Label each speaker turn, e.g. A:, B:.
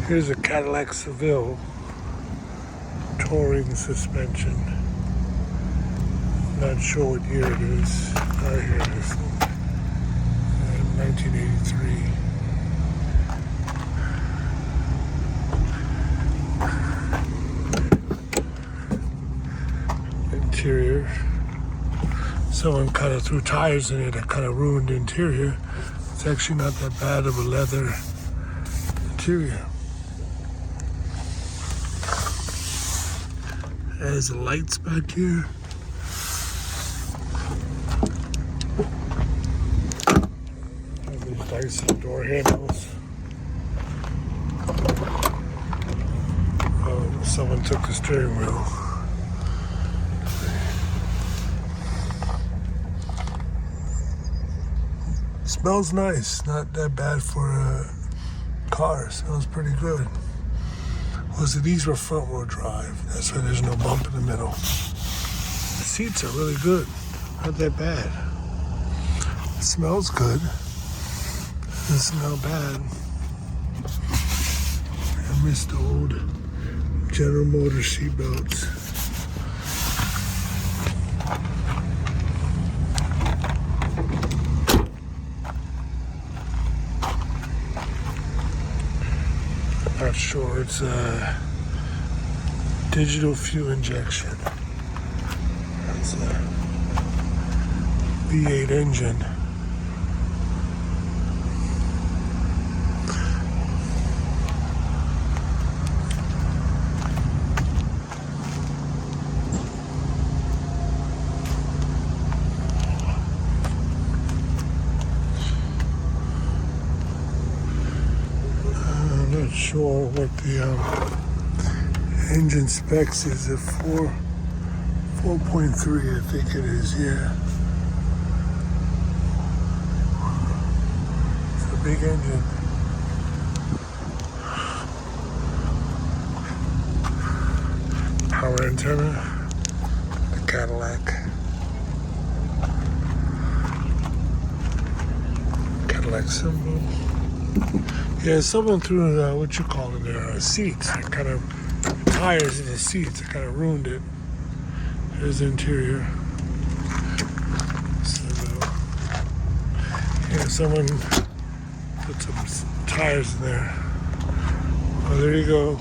A: Here's a Cadillac Seville touring suspension. Not sure what year it is. Oh, here it is. 1983. Interior. Someone kind of threw tires in it that kind of ruined the interior. It's actually not that bad of a leather interior. There's the lights back here. These nice door handles. Oh, someone took the steering wheel. Smells nice, not that bad for a car. Smells pretty good. These were front wheel drive. That's why there's no bump in the middle. The seats are really good. Not that bad. It smells good. Doesn't smell bad. I miss the old General Motors seat belts. Not sure. It's a digital fuel injection. It's a V8 engine. Not sure what the engine specs is. At 4.3, I think it is. Yeah, it's a big engine. Power antenna, the Cadillac symbol. Yeah, someone threw what you call it there, seats. Kind of tires in the seats. It kind of ruined it. There's the interior. So, yeah, someone put some tires in there. Oh, there you go.